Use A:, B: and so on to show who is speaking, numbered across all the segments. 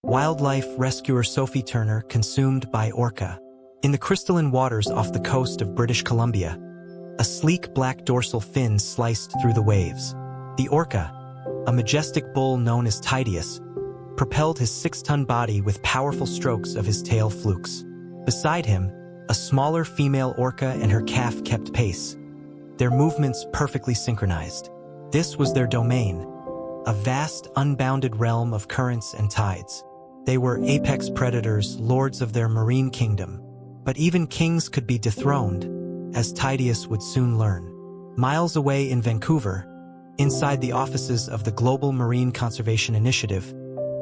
A: Wildlife rescuer Sophie Turner consumed by Orca. In the crystalline waters off the coast of British Columbia, a sleek black dorsal fin sliced through the waves. The orca, a majestic bull known as Titius, propelled his 6-ton body with powerful strokes of his tail flukes. Beside him, a smaller female orca and her calf kept pace, their movements perfectly synchronized. This was their domain, a vast, unbounded realm of currents and tides. They were apex predators, lords of their marine kingdom. But even kings could be dethroned, as Titius would soon learn. Miles away in Vancouver, inside the offices of the Global Marine Conservation Initiative,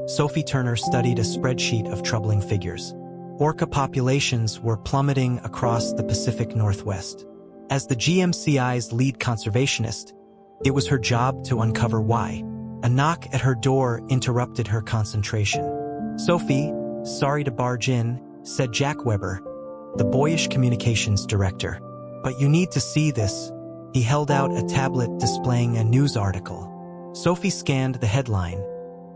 A: Sophie Turner studied a spreadsheet of troubling figures. Orca populations were plummeting across the Pacific Northwest. As the GMCI's lead conservationist, it was her job to uncover why. A knock at her door interrupted her concentration. "Sophie, sorry to barge in," said Jack Weber, the boyish communications director. "But you need to see this." He held out a tablet displaying a news article. Sophie scanned the headline: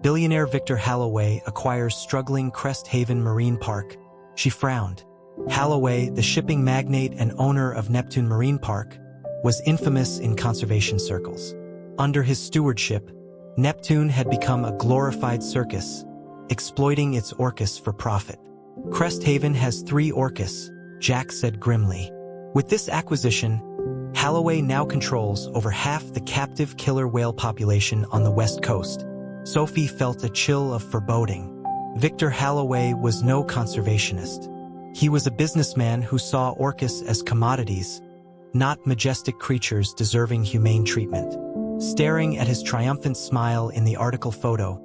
A: "Billionaire Victor Halloway acquires struggling Crest Haven Marine Park." She frowned. Halloway, the shipping magnate and owner of Neptune Marine Park, was infamous in conservation circles. Under his stewardship, Neptune had become a glorified circus, exploiting its orcas for profit. "Crest Haven has 3 orcas," Jack said grimly. With this acquisition, Halloway now controls over half the captive killer whale population on the West Coast. Sophie felt a chill of foreboding. Victor Halloway was no conservationist. He was a businessman who saw orcas as commodities, not majestic creatures deserving humane treatment. Staring at his triumphant smile in the article photo,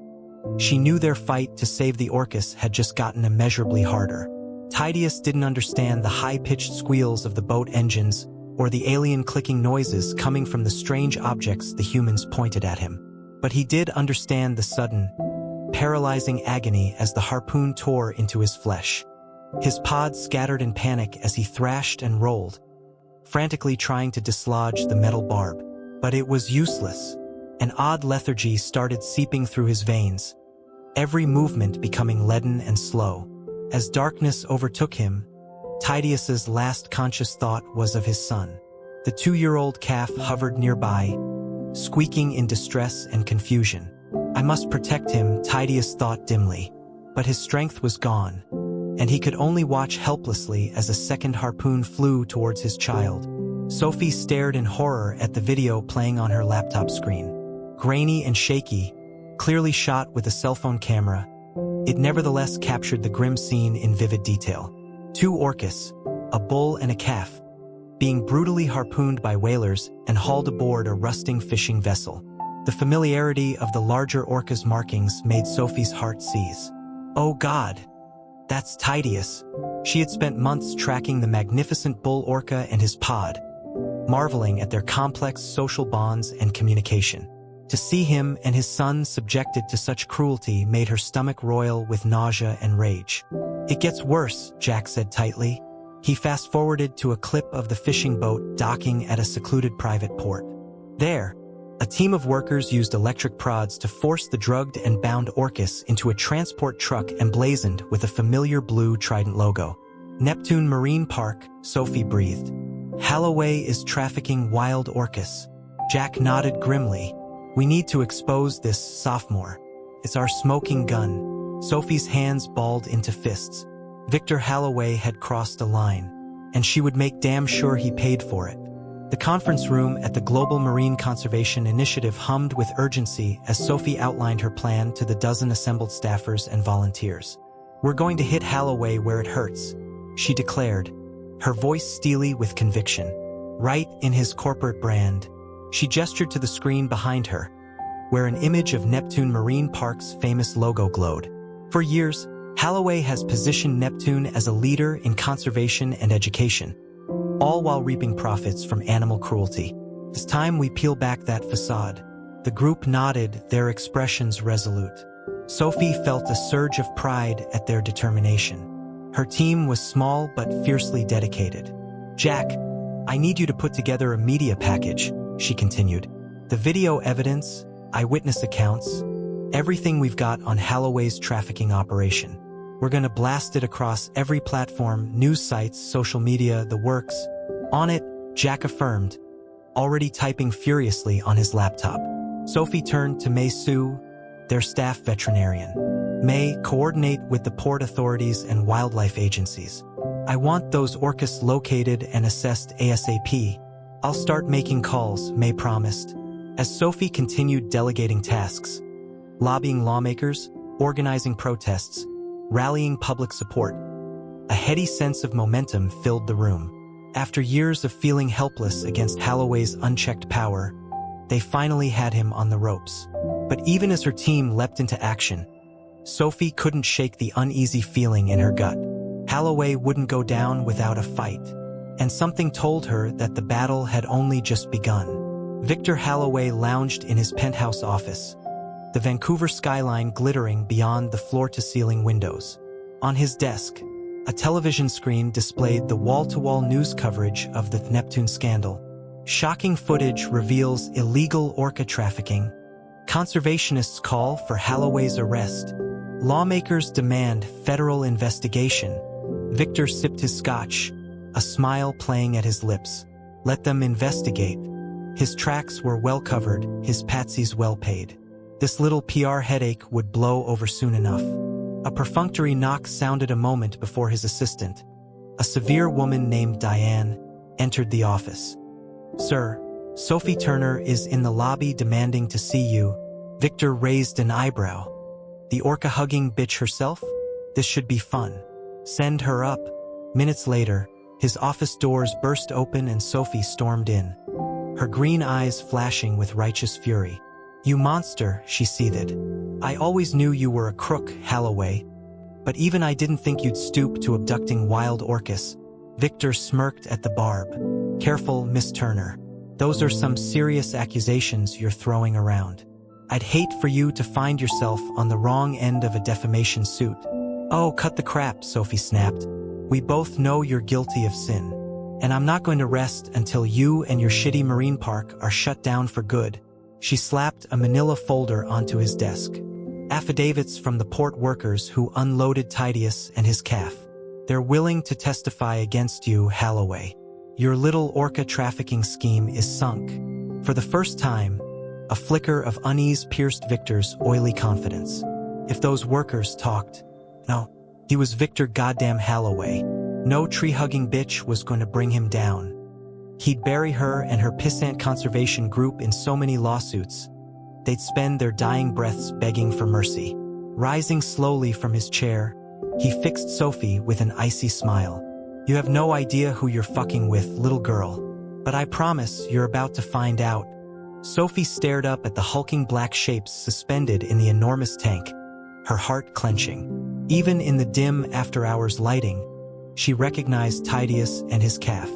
A: she knew their fight to save the orcas had just gotten immeasurably harder. Titius didn't understand the high-pitched squeals of the boat engines or the alien clicking noises coming from the strange objects the humans pointed at him. But he did understand the sudden, paralyzing agony as the harpoon tore into his flesh. His pods scattered in panic as he thrashed and rolled, frantically trying to dislodge the metal barb. But it was useless. An odd lethargy started seeping through his veins, every movement becoming leaden and slow. As darkness overtook him, Titius's last conscious thought was of his son. The 2-year-old calf hovered nearby, squeaking in distress and confusion. "I must protect him," Titius thought dimly. But his strength was gone, and he could only watch helplessly as a second harpoon flew towards his child. Sophie stared in horror at the video playing on her laptop screen. Grainy and shaky, clearly shot with a cell phone camera, it nevertheless captured the grim scene in vivid detail. 2 orcas, a bull and a calf, being brutally harpooned by whalers and hauled aboard a rusting fishing vessel. The familiarity of the larger orca's markings made Sophie's heart seize. "Oh God, that's Titius." She had spent months tracking the magnificent bull orca and his pod, marveling at their complex social bonds and communication. To see him and his son subjected to such cruelty made her stomach roil with nausea and rage. "It gets worse," Jack said tightly. He fast-forwarded to a clip of the fishing boat docking at a secluded private port. There, a team of workers used electric prods to force the drugged and bound orcas into a transport truck emblazoned with a familiar blue trident logo. "Neptune Marine Park," Sophie breathed. "Halloway is trafficking wild orcas." Jack nodded grimly. "We need to expose this, sophomore. It's our smoking gun." Sophie's hands balled into fists. Victor Halloway had crossed a line, and she would make damn sure he paid for it. The conference room at the Global Marine Conservation Initiative hummed with urgency as Sophie outlined her plan to the dozen assembled staffers and volunteers. "We're going to hit Halloway where it hurts," she declared, her voice steely with conviction. "Right in his corporate brand." She gestured to the screen behind her, where an image of Neptune Marine Park's famous logo glowed. For years, Halloway has positioned Neptune as a leader in conservation and education, all while reaping profits from animal cruelty. "It's time we peel back that facade." The group nodded, their expressions resolute. Sophie felt a surge of pride at their determination. Her team was small but fiercely dedicated. "Jack, I need you to put together a media package," she continued. "The video evidence, eyewitness accounts, Everything we've got on Holloway's trafficking operation. We're gonna blast it across every platform, news sites, social media, the works. On it, Jack affirmed, already typing furiously on his laptop. Sophie turned to Mei Su, their staff veterinarian. May, coordinate with the port authorities and wildlife agencies. I want those orcas located and assessed ASAP. I'll start making calls, May promised. As Sophie continued delegating tasks, lobbying lawmakers, organizing protests, rallying public support, a heady sense of momentum filled the room. After years of feeling helpless against Holloway's unchecked power, they finally had him on the ropes. But even as her team leapt into action, Sophie couldn't shake the uneasy feeling in her gut. Holloway wouldn't go down without a fight, and something told her that the battle had only just begun. Victor Holloway lounged in his penthouse office, the Vancouver skyline glittering beyond the floor-to-ceiling windows. On his desk, a television screen displayed the wall-to-wall news coverage of the Neptune scandal. Shocking footage reveals illegal orca trafficking. Conservationists call for Holloway's arrest. Lawmakers demand federal investigation. Victor sipped his scotch, a smile playing at his lips. Let them investigate. His tracks were well covered, his patsies well paid. This little PR headache would blow over soon enough. A perfunctory knock sounded a moment before his assistant, a severe woman named Diane, entered the office. Sir, Sophie Turner is in the lobby demanding to see you. Victor raised an eyebrow. The orca-hugging bitch herself? This should be fun. Send her up. Minutes later, his office doors burst open and Sophie stormed in, her green eyes flashing with righteous fury. You monster, she seethed. I always knew you were a crook, Holloway. But even I didn't think you'd stoop to abducting wild orcas. Victor smirked at the barb. Careful, Miss Turner. Those are some serious accusations you're throwing around. I'd hate for you to find yourself on the wrong end of a defamation suit. Oh, cut the crap, Sophie snapped. We both know you're guilty of sin. And I'm not going to rest until you and your shitty marine park are shut down for good. She slapped a manila folder onto his desk. Affidavits from the port workers who unloaded Titius and his calf. They're willing to testify against you, Holloway. Your little orca trafficking scheme is sunk. For the first time, a flicker of unease pierced Victor's oily confidence. If those workers talked, no, he was Victor goddamn Holloway. No tree-hugging bitch was going to bring him down. He'd bury her and her pissant conservation group in so many lawsuits, they'd spend their dying breaths begging for mercy. Rising slowly from his chair, he fixed Sophie with an icy smile. You have no idea who you're fucking with, little girl. But I promise you're about to find out. Sophie stared up at the hulking black shapes suspended in the enormous tank, her heart clenching. Even in the dim after-hours lighting, she recognized Titius and his calf.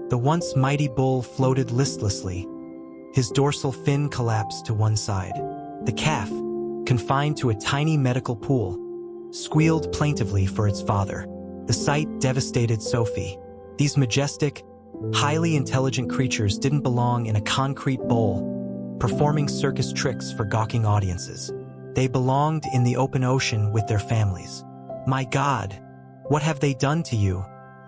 A: The once mighty bull floated listlessly. His dorsal fin collapsed to one side. The calf, confined to a tiny medical pool, squealed plaintively for its father. The sight devastated Sophie. These majestic, highly intelligent creatures didn't belong in a concrete bowl, performing circus tricks for gawking audiences. They belonged in the open ocean with their families. My God, what have they done to you?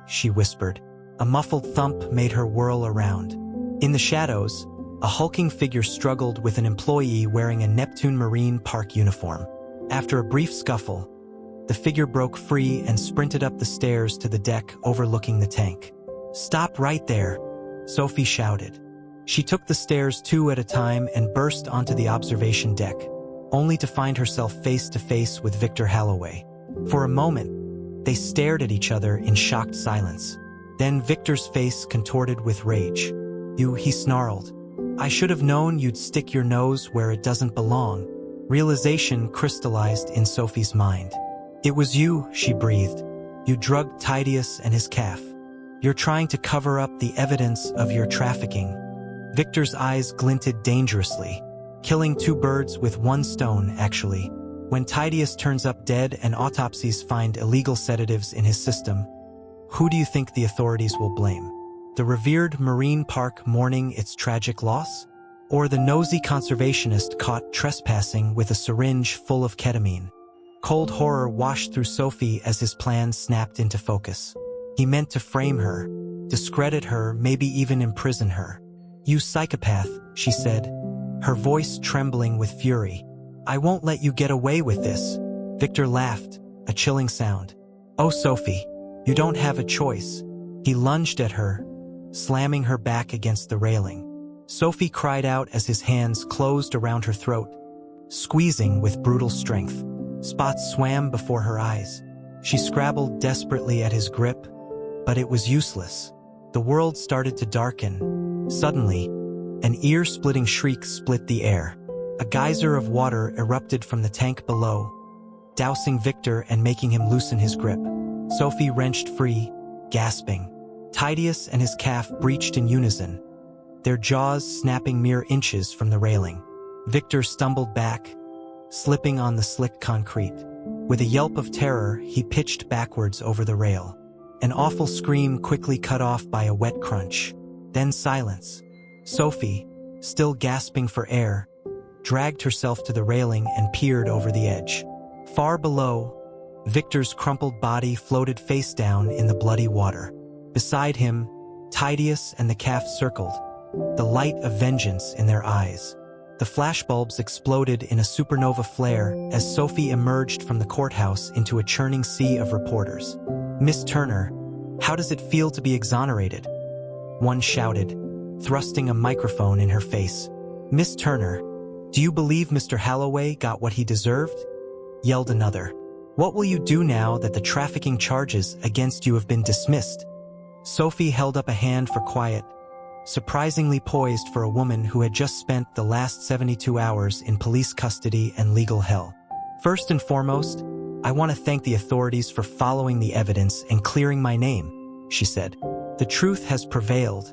A: She whispered. A muffled thump made her whirl around. In the shadows, a hulking figure struggled with an employee wearing a Neptune Marine Park uniform. After a brief scuffle, the figure broke free and sprinted up the stairs to the deck overlooking the tank. Stop right there, Sophie shouted. She took the stairs two at a time and burst onto the observation deck, only to find herself face to face with Victor Holloway. For a moment, they stared at each other in shocked silence. Then Victor's face contorted with rage. He snarled. I should have known you'd stick your nose where it doesn't belong. Realization crystallized in Sophie's mind. It was you, she breathed. You drugged Titius and his calf. You're trying to cover up the evidence of your trafficking. Victor's eyes glinted dangerously. Killing two birds with one stone, actually. When Titius turns up dead and autopsies find illegal sedatives in his system, who do you think the authorities will blame? The revered marine park mourning its tragic loss? Or the nosy conservationist caught trespassing with a syringe full of ketamine. Cold horror washed through Sophie as his plan snapped into focus. He meant to frame her, discredit her, maybe even imprison her. "You psychopath," she said, her voice trembling with fury. "I won't let you get away with this." Victor laughed, a chilling sound. "Oh, Sophie, you don't have a choice." He lunged at her, slamming her back against the railing. Sophie cried out as his hands closed around her throat, squeezing with brutal strength. Spots swam before her eyes. She scrabbled desperately at his grip, but it was useless. The world started to darken. Suddenly, an ear-splitting shriek split the air. A geyser of water erupted from the tank below, dousing Victor and making him loosen his grip. Sophie wrenched free, gasping. Titius and his calf breached in unison, their jaws snapping mere inches from the railing. Victor stumbled back, slipping on the slick concrete. With a yelp of terror, he pitched backwards over the rail. An awful scream quickly cut off by a wet crunch. Then silence. Sophie, still gasping for air, dragged herself to the railing and peered over the edge. Far below, Victor's crumpled body floated face down in the bloody water. Beside him, Titius and the calf circled, the light of vengeance in their eyes. The flashbulbs exploded in a supernova flare as Sophie emerged from the courthouse into a churning sea of reporters. "Miss Turner, how does it feel to be exonerated?" one shouted, thrusting a microphone in her face. "Miss Turner, do you believe Mr. Holloway got what he deserved?" yelled another. "What will you do now that the trafficking charges against you have been dismissed?" Sophie held up a hand for quiet, surprisingly poised for a woman who had just spent the last 72 hours in police custody and legal hell. "First and foremost, I want to thank the authorities for following the evidence and clearing my name," she said. "The truth has prevailed,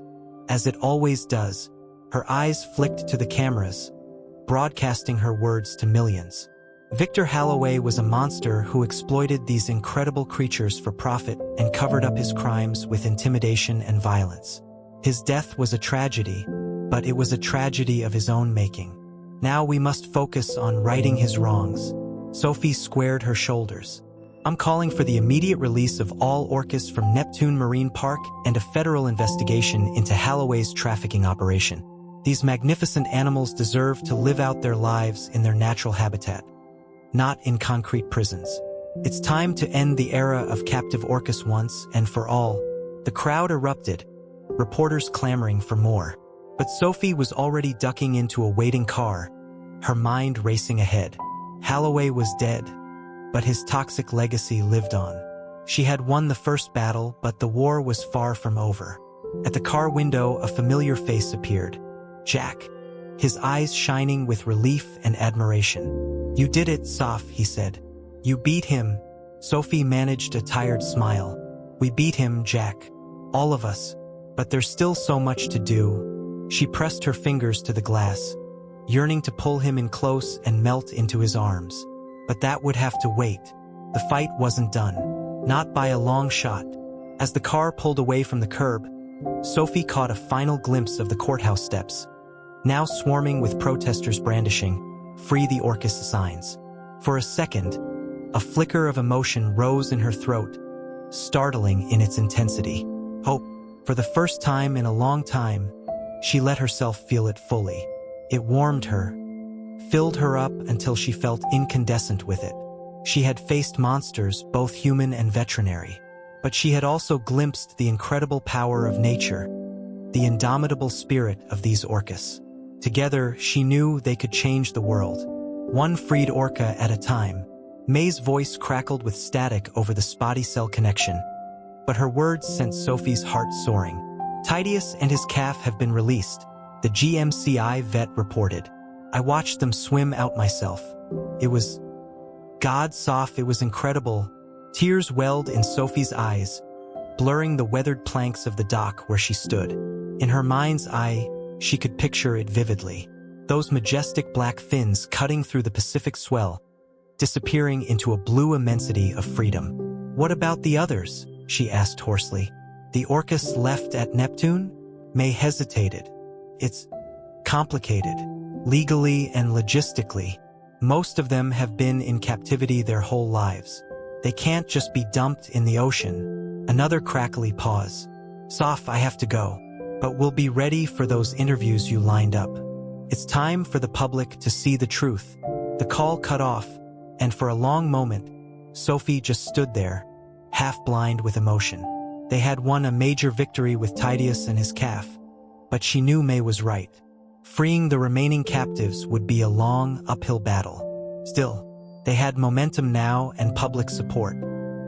A: as it always does." Her eyes flicked to the cameras, broadcasting her words to millions. Victor Holloway was a monster who exploited these incredible creatures for profit and covered up his crimes with intimidation and violence. His death was a tragedy, but it was a tragedy of his own making. Now we must focus on righting his wrongs. Sophie squared her shoulders. "I'm calling for the immediate release of all orcas from Neptune Marine Park and a federal investigation into Holloway's trafficking operation. These magnificent animals deserve to live out their lives in their natural habitat, not in concrete prisons. It's time to end the era of captive orcas once and for all." The crowd erupted, reporters clamoring for more. But Sophie was already ducking into a waiting car, her mind racing ahead. Holloway was dead, but his toxic legacy lived on. She had won the first battle, but the war was far from over. At the car window, a familiar face appeared. Jack, his eyes shining with relief and admiration. "You did it, Soph," he said. "You beat him." Sophie managed a tired smile. "We beat him, Jack. All of us. But there's still so much to do." She pressed her fingers to the glass, yearning to pull him in close and melt into his arms. But that would have to wait. The fight wasn't done. Not by a long shot. As the car pulled away from the curb, Sophie caught a final glimpse of the courthouse steps, now swarming with protesters brandishing "Free the Orcas" signs. For a second, a flicker of emotion rose in her throat, startling in its intensity. Hope. For the first time in a long time, she let herself feel it fully. It warmed her, filled her up until she felt incandescent with it. She had faced monsters, both human and veterinary, but she had also glimpsed the incredible power of nature, the indomitable spirit of these orcas. Together, she knew they could change the world, one freed orca at a time. May's voice crackled with static over the spotty cell connection, but her words sent Sophie's heart soaring. "Titius and his calf have been released," the GMCI vet reported. "I watched them swim out myself. It was... God, Soph, it was incredible." Tears welled in Sophie's eyes, blurring the weathered planks of the dock where she stood. In her mind's eye, she could picture it vividly. Those majestic black fins cutting through the Pacific swell, disappearing into a blue immensity of freedom. "What about the others?" she asked hoarsely. "The orcas left at Neptune?" May hesitated. "It's complicated, legally and logistically. Most of them have been in captivity their whole lives. They can't just be dumped in the ocean. Another crackly pause. Soph, I have to go, but we'll be ready for those interviews you lined up. It's time for the public to see the truth. The call cut off, and for a long moment, Sophie just stood there, half blind with emotion. They had won a major victory with Titius and his calf, but she knew May was right. Freeing the remaining captives would be a long, uphill battle. Still, they had momentum now and public support.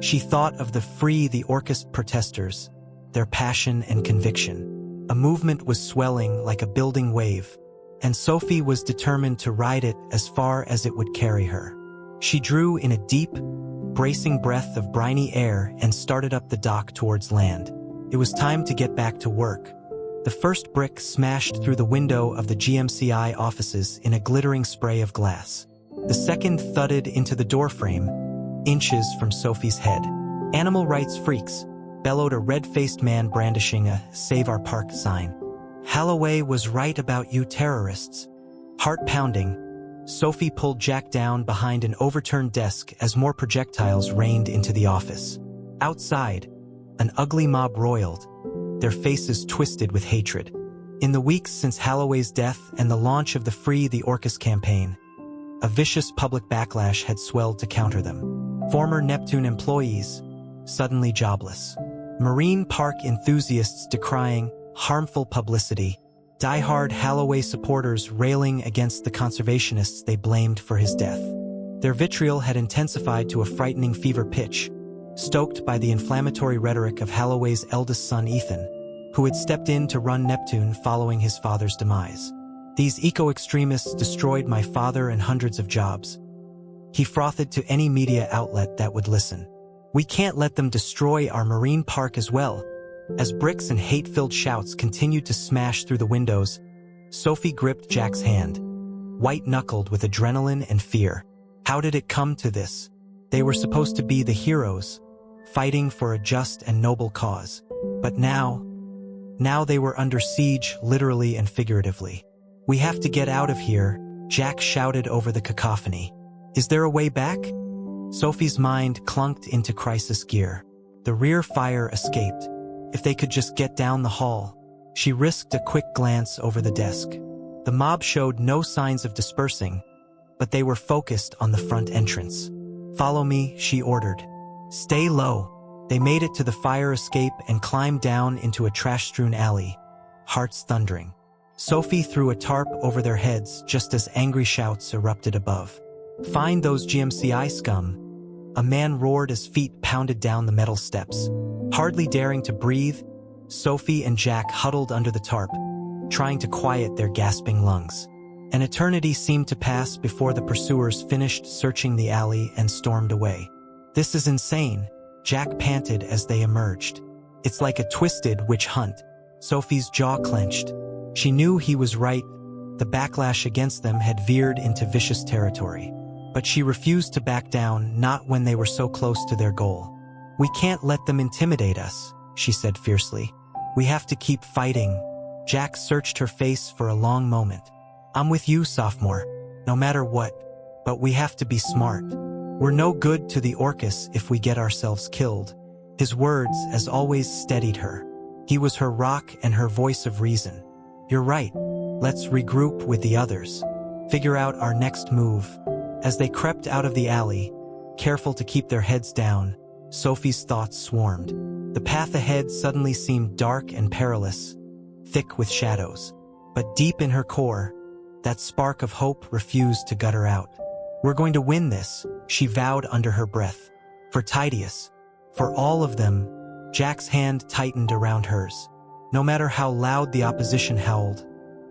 A: She thought of the Free the Orca protesters, their passion and conviction. A movement was swelling like a building wave, and Sophie was determined to ride it as far as it would carry her. She drew in a deep, bracing breath of briny air and started up the dock towards land. It was time to get back to work. The first brick smashed through the window of the GMCI offices in a glittering spray of glass. The second thudded into the doorframe, inches from Sophie's head. Animal rights freaks, bellowed a red-faced man brandishing a Save Our Park sign. Holloway was right about you terrorists. Heart pounding, Sophie pulled Jack down behind an overturned desk as more projectiles rained into the office. Outside, an ugly mob roiled, their faces twisted with hatred. In the weeks since Holloway's death and the launch of the Free the Orcas campaign, a vicious public backlash had swelled to counter them. Former Neptune employees, suddenly jobless. Marine park enthusiasts decrying harmful publicity. Die-hard Holloway supporters railing against the conservationists they blamed for his death. Their vitriol had intensified to a frightening fever pitch, stoked by the inflammatory rhetoric of Holloway's eldest son Ethan, who had stepped in to run Neptune following his father's demise. These eco-extremists destroyed my father and hundreds of jobs. He frothed to any media outlet that would listen. We can't let them destroy our marine park as well. As bricks and hate-filled shouts continued to smash through the windows, Sophie gripped Jack's hand, white-knuckled with adrenaline and fear. How did it come to this? They were supposed to be the heroes, fighting for a just and noble cause. But now they were under siege, literally and figuratively. We have to get out of here, Jack shouted over the cacophony. Is there a way back? Sophie's mind clunked into crisis gear. The rear fire escaped. If they could just get down the hall. She risked a quick glance over the desk. The mob showed no signs of dispersing, but they were focused on the front entrance. Follow me, she ordered. Stay low. They made it to the fire escape and climbed down into a trash-strewn alley, hearts thundering. Sophie threw a tarp over their heads just as angry shouts erupted above. Find those GMCI scum. A man roared as feet pounded down the metal steps. Hardly daring to breathe, Sophie and Jack huddled under the tarp, trying to quiet their gasping lungs. An eternity seemed to pass before the pursuers finished searching the alley and stormed away. This is insane, Jack panted as they emerged. It's like a twisted witch hunt. Sophie's jaw clenched. She knew he was right. The backlash against them had veered into vicious territory. But she refused to back down, not when they were so close to their goal. We can't let them intimidate us, she said fiercely. We have to keep fighting. Jack searched her face for a long moment. I'm with you, sophomore, no matter what, but we have to be smart. We're no good to the Orcas if we get ourselves killed. His words, as always, steadied her. He was her rock and her voice of reason. You're right. Let's regroup with the others. Figure out our next move. As they crept out of the alley, careful to keep their heads down, Sophie's thoughts swarmed. The path ahead suddenly seemed dark and perilous, thick with shadows. But deep in her core, that spark of hope refused to gut her out. We're going to win this, she vowed under her breath. For Titius, for all of them. Jack's hand tightened around hers. No matter how loud the opposition howled,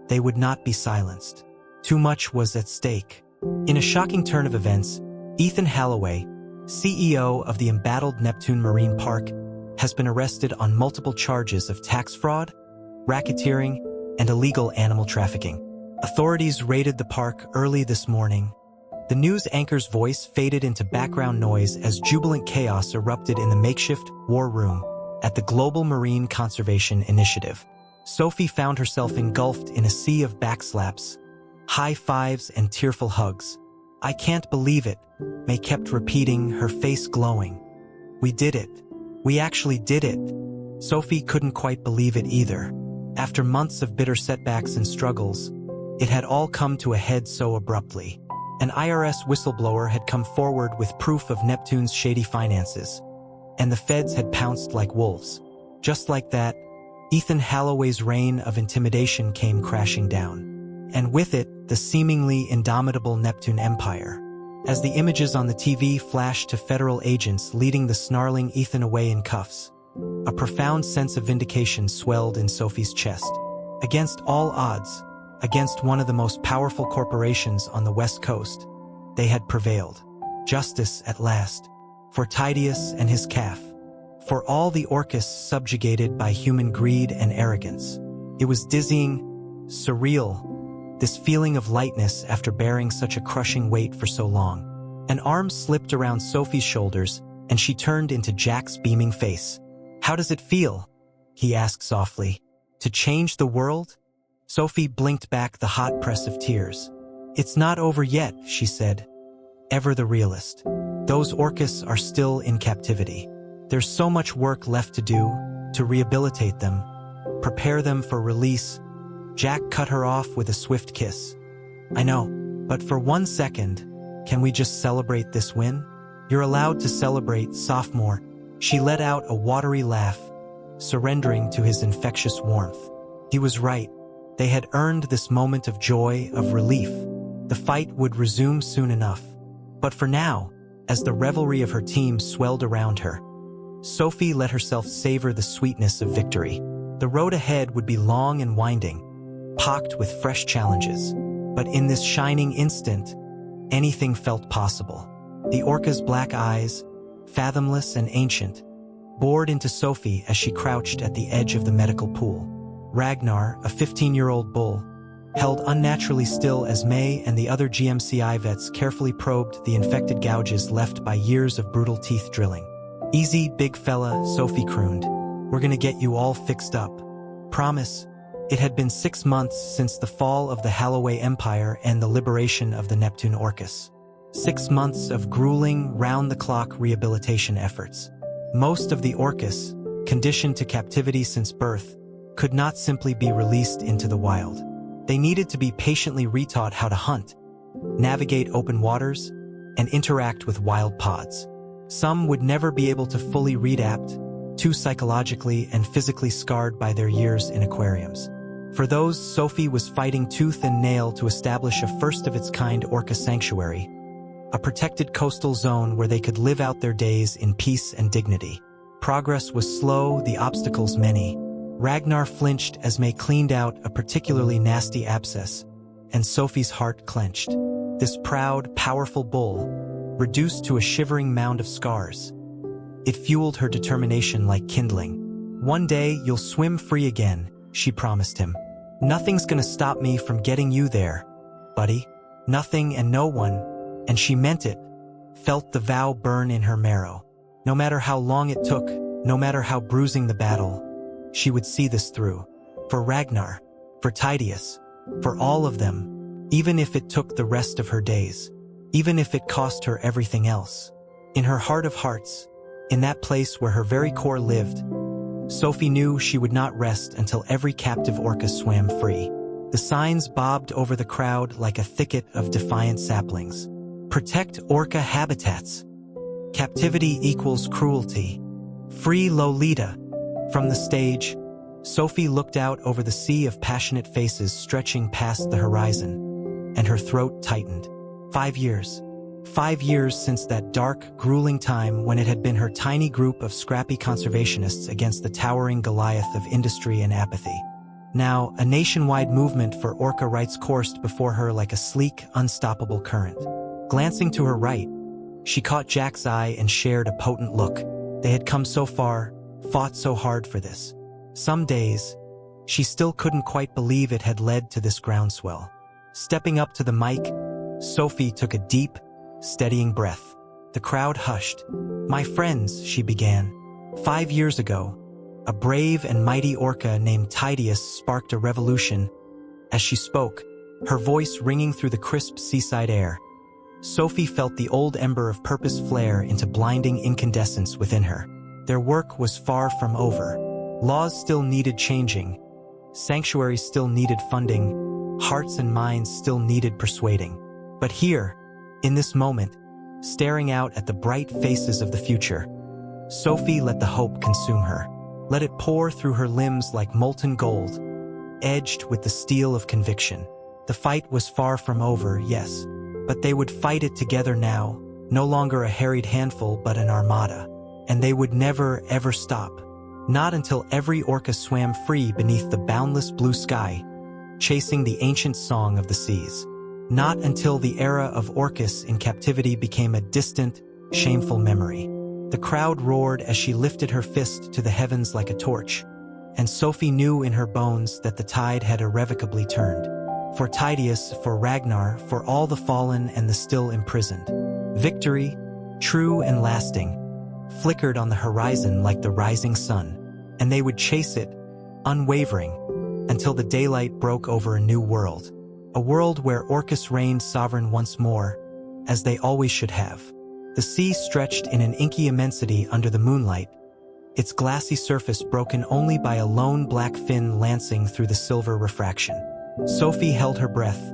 A: they would not be silenced. Too much was at stake. In a shocking turn of events, Ethan Holloway, CEO of the embattled Neptune Marine Park, has been arrested on multiple charges of tax fraud, racketeering, and illegal animal trafficking. Authorities raided the park early this morning. The news anchor's voice faded into background noise as jubilant chaos erupted in the makeshift war room at the Global Marine Conservation Initiative. Sophie found herself engulfed in a sea of backslaps, high fives, and tearful hugs. "I can't believe it," May kept repeating, her face glowing. "We did it. We actually did it." Sophie couldn't quite believe it either. After months of bitter setbacks and struggles, it had all come to a head so abruptly. An IRS whistleblower had come forward with proof of Neptune's shady finances, and the feds had pounced like wolves. Just like that, Ethan Holloway's reign of intimidation came crashing down, and with it, the seemingly indomitable Neptune empire. As the images on the TV flashed to federal agents leading the snarling Ethan away in cuffs, a profound sense of vindication swelled in Sophie's chest. Against all odds, against one of the most powerful corporations on the West Coast, they had prevailed. Justice at last, for Titius and his calf, for all the Orcas subjugated by human greed and arrogance. It was dizzying, surreal, this feeling of lightness after bearing such a crushing weight for so long. An arm slipped around Sophie's shoulders, and she turned into Jack's beaming face. "How does it feel?" he asked softly. "To change the world?" Sophie blinked back the hot press of tears. "It's not over yet," she said, ever the realist. "Those Orcas are still in captivity. There's so much work left to do, to rehabilitate them, prepare them for release." Jack cut her off with a swift kiss. "I know, but for 1 second, can we just celebrate this win? You're allowed to celebrate, sophomore." She let out a watery laugh, surrendering to his infectious warmth. He was right. They had earned this moment of joy, of relief. The fight would resume soon enough. But for now, as the revelry of her team swelled around her, Sophie let herself savor the sweetness of victory. The road ahead would be long and winding, pocked with fresh challenges. But in this shining instant, anything felt possible. The Orca's black eyes, fathomless and ancient, bored into Sophie as she crouched at the edge of the medical pool. Ragnar, a 15-year-old bull, held unnaturally still as May and the other GMCI vets carefully probed the infected gouges left by years of brutal teeth drilling. "Easy, big fella," Sophie crooned. "We're gonna get you all fixed up. Promise." It had been 6 months since the fall of the Holloway Empire and the liberation of the Neptune Orcas. 6 months of grueling, round-the-clock rehabilitation efforts. Most of the Orcas, conditioned to captivity since birth, could not simply be released into the wild. They needed to be patiently retaught how to hunt, navigate open waters, and interact with wild pods. Some would never be able to fully readapt, too psychologically and physically scarred by their years in aquariums. For those, Sophie was fighting tooth and nail to establish a first-of-its-kind Orca sanctuary, a protected coastal zone where they could live out their days in peace and dignity. Progress was slow, the obstacles many. Ragnar flinched as May cleaned out a particularly nasty abscess, and Sophie's heart clenched. This proud, powerful bull, reduced to a shivering mound of scars. It fueled her determination like kindling. "One day you'll swim free again," she promised him. "Nothing's gonna stop me from getting you there, buddy. Nothing and no one," and she meant it, felt the vow burn in her marrow. No matter how long it took, no matter how bruising the battle, she would see this through. For Ragnar, for Titius, for all of them, even if it took the rest of her days, even if it cost her everything else. In her heart of hearts, in that place where her very core lived, Sophie knew she would not rest until every captive Orca swam free. The signs bobbed over the crowd like a thicket of defiant saplings. "Protect Orca habitats. Captivity equals cruelty. Free Lolita." From the stage, Sophie looked out over the sea of passionate faces stretching past the horizon, and her throat tightened. 5 years. 5 years since that dark, grueling time when it had been her tiny group of scrappy conservationists against the towering Goliath of industry and apathy. Now, a nationwide movement for Orca rights coursed before her like a sleek, unstoppable current. Glancing to her right, she caught Jack's eye and shared a potent look. They had come so far, fought so hard for this. Some days, she still couldn't quite believe it had led to this groundswell. Stepping up to the mic, Sophie took a deep, steadying breath. The crowd hushed. "My friends," she began. 5 years ago, A brave and mighty orca named Tydeus sparked a revolution. As she spoke, her voice ringing through the crisp seaside air, Sophie felt the old ember of purpose flare into blinding incandescence within her. Their work was far from over. Laws still needed changing. Sanctuaries still needed funding. Hearts and minds still needed persuading. But here, in this moment, staring out at the bright faces of the future, Sophie let the hope consume her. Let it pour through her limbs like molten gold, edged with the steel of conviction. The fight was far from over, yes, but they would fight it together now, no longer a harried handful but an armada. And they would never, ever stop. Not until every orca swam free beneath the boundless blue sky, chasing the ancient song of the seas. Not until the era of Orcas in captivity became a distant, shameful memory. The crowd roared as she lifted her fist to the heavens like a torch, and Sophie knew in her bones that the tide had irrevocably turned. For Tydeus, for Ragnar, for all the fallen and the still imprisoned. Victory, true and lasting, flickered on the horizon like the rising sun, and they would chase it, unwavering, until the daylight broke over a new world. A world where Orcus reigned sovereign once more, as they always should have. The sea stretched in an inky immensity under the moonlight, its glassy surface broken only by a lone black fin lancing through the silver refraction. Sophie held her breath,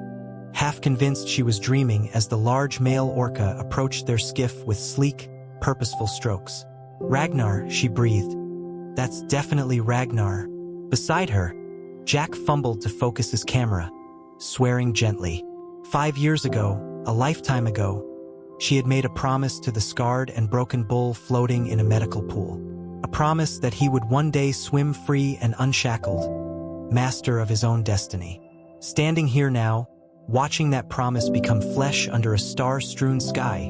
A: half convinced she was dreaming as the large male orca approached their skiff with sleek, purposeful strokes. "Ragnar," she breathed. "That's definitely Ragnar." Beside her, Jack fumbled to focus his camera, swearing gently. 5 years ago, a lifetime ago, she had made a promise to the scarred and broken bull floating in a medical pool. A promise that he would one day swim free and unshackled, master of his own destiny. Standing here now, watching that promise become flesh under a star-strewn sky,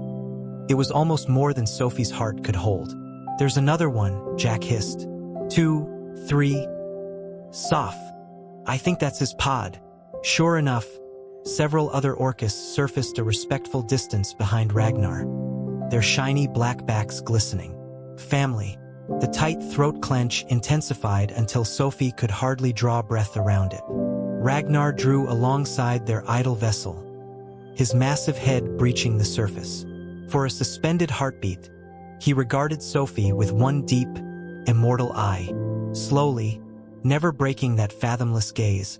A: it was almost more than Sophie's heart could hold. "There's another one," Jack hissed. 2, 3. Soph. I think that's his pod. Sure enough, several other orcas surfaced a respectful distance behind Ragnar, their shiny black backs glistening. Family. The tight throat clench intensified until Sophie could hardly draw breath around it. Ragnar drew alongside their idle vessel, his massive head breaching the surface. For a suspended heartbeat, he regarded Sophie with one deep, immortal eye. Slowly, never breaking that fathomless gaze,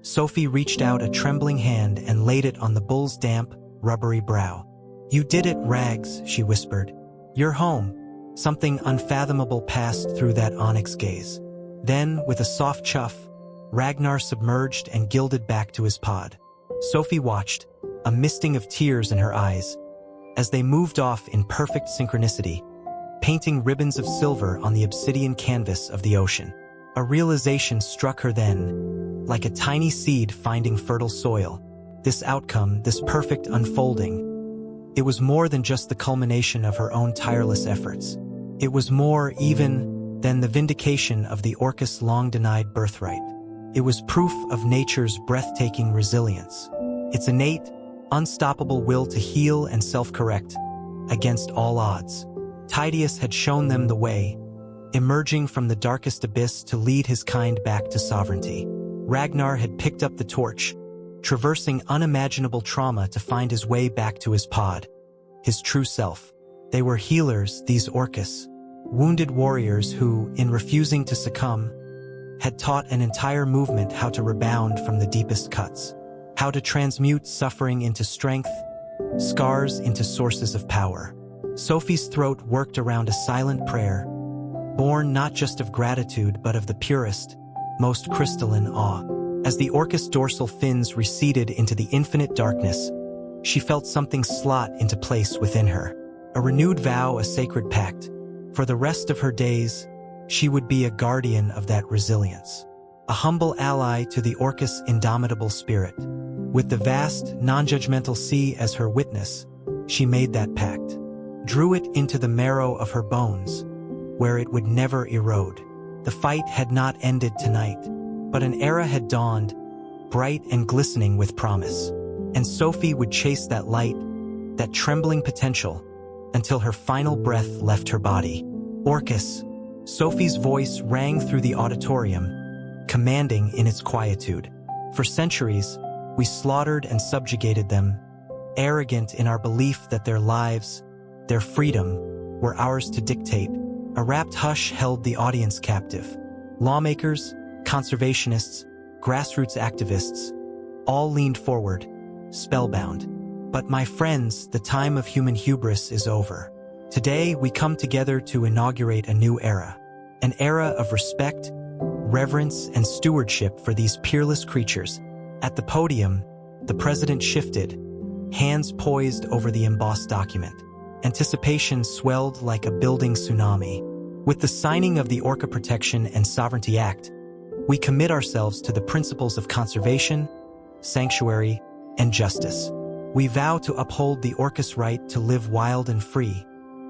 A: Sophie reached out a trembling hand and laid it on the bull's damp, rubbery brow. "You did it, Rags," she whispered. "You're home." Something unfathomable passed through that onyx gaze. Then, with a soft chuff, Ragnar submerged and gilded back to his pod. Sophie watched, a misting of tears in her eyes, as they moved off in perfect synchronicity, painting ribbons of silver on the obsidian canvas of the ocean. A realization struck her then, like a tiny seed finding fertile soil. This outcome, this perfect unfolding, it was more than just the culmination of her own tireless efforts. It was more, even, than the vindication of the orca's long-denied birthright. It was proof of nature's breathtaking resilience, its innate, unstoppable will to heal and self-correct against all odds. Tydeus had shown them the way, emerging from the darkest abyss to lead his kind back to sovereignty. Ragnar had picked up the torch, traversing unimaginable trauma to find his way back to his pod, his true self. They were healers, these orcas, wounded warriors who, in refusing to succumb, had taught an entire movement how to rebound from the deepest cuts, how to transmute suffering into strength, scars into sources of power. Sophie's throat worked around a silent prayer, born not just of gratitude but of the purest, most crystalline awe. As the orca's dorsal fins receded into the infinite darkness, she felt something slot into place within her. A renewed vow, a sacred pact. For the rest of her days, she would be a guardian of that resilience, a humble ally to the orca's indomitable spirit. With the vast, non-judgmental sea as her witness, she made that pact, drew it into the marrow of her bones, where it would never erode. The fight had not ended tonight, but an era had dawned, bright and glistening with promise. And Sophie would chase that light, that trembling potential, until her final breath left her body. Orcas, Sophie's voice rang through the auditorium, commanding in its quietude. For centuries, we slaughtered and subjugated them, arrogant in our belief that their lives, their freedom, were ours to dictate. A rapt hush held the audience captive. Lawmakers, conservationists, grassroots activists, all leaned forward, spellbound. But my friends, the time of human hubris is over. Today, we come together to inaugurate a new era. An era of respect, reverence, and stewardship for these peerless creatures. At the podium, the president shifted, hands poised over the embossed document. Anticipation swelled like a building tsunami. With the signing of the Orca Protection and Sovereignty Act, we commit ourselves to the principles of conservation, sanctuary, and justice. We vow to uphold the orca's right to live wild and free,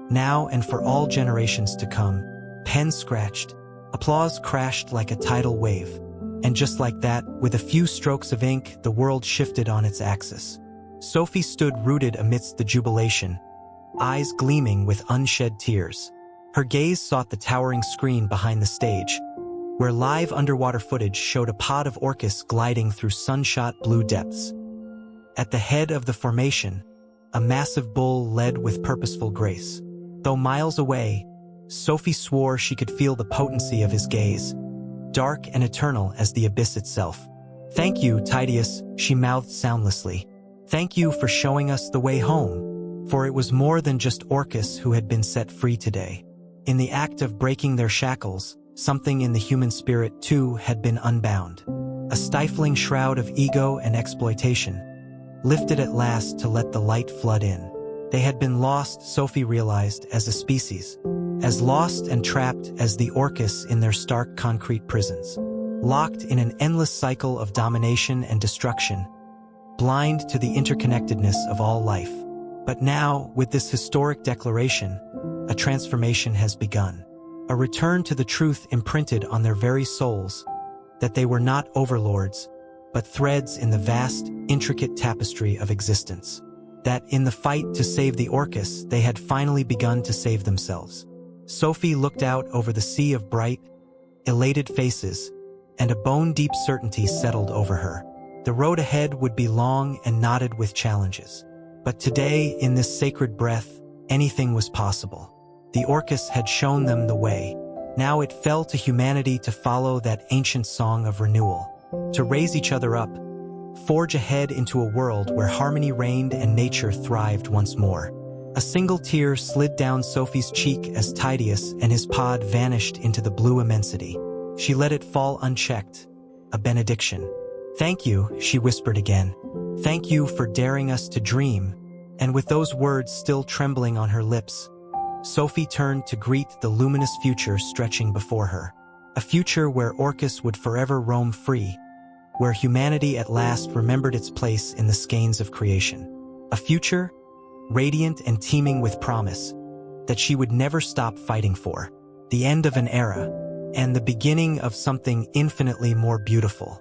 A: now and for all generations to come. Pen scratched, applause crashed like a tidal wave. And just like that, with a few strokes of ink, the world shifted on its axis. Sophie stood rooted amidst the jubilation, eyes gleaming with unshed tears. Her gaze sought the towering screen behind the stage, where live underwater footage showed a pod of orcas gliding through sunshot blue depths. At the head of the formation, a massive bull led with purposeful grace. Though miles away, Sophie swore she could feel the potency of his gaze, dark and eternal as the abyss itself. "Thank you, Tydeus," she mouthed soundlessly. "Thank you for showing us the way home." For it was more than just orcas who had been set free today. In the act of breaking their shackles, something in the human spirit too had been unbound. A stifling shroud of ego and exploitation, lifted at last to let the light flood in. They had been lost, Sophie realized, as a species, as lost and trapped as the orcas in their stark concrete prisons, locked in an endless cycle of domination and destruction, blind to the interconnectedness of all life. But now, with this historic declaration, a transformation has begun. A return to the truth imprinted on their very souls, that they were not overlords, but threads in the vast, intricate tapestry of existence. That in the fight to save the orcas, they had finally begun to save themselves. Sophie looked out over the sea of bright, elated faces, and a bone-deep certainty settled over her. The road ahead would be long and knotted with challenges. But today, in this sacred breath, anything was possible. The orcas had shown them the way. Now it fell to humanity to follow that ancient song of renewal, to raise each other up, forge ahead into a world where harmony reigned and nature thrived once more. A single tear slid down Sophie's cheek as Tydeus and his pod vanished into the blue immensity. She let it fall unchecked, a benediction. "Thank you," she whispered again. "Thank you for daring us to dream." And with those words still trembling on her lips, Sophie turned to greet the luminous future stretching before her. A future where orcas would forever roam free, where humanity at last remembered its place in the skeins of creation. A future, radiant and teeming with promise, that she would never stop fighting for. The end of an era, and the beginning of something infinitely more beautiful.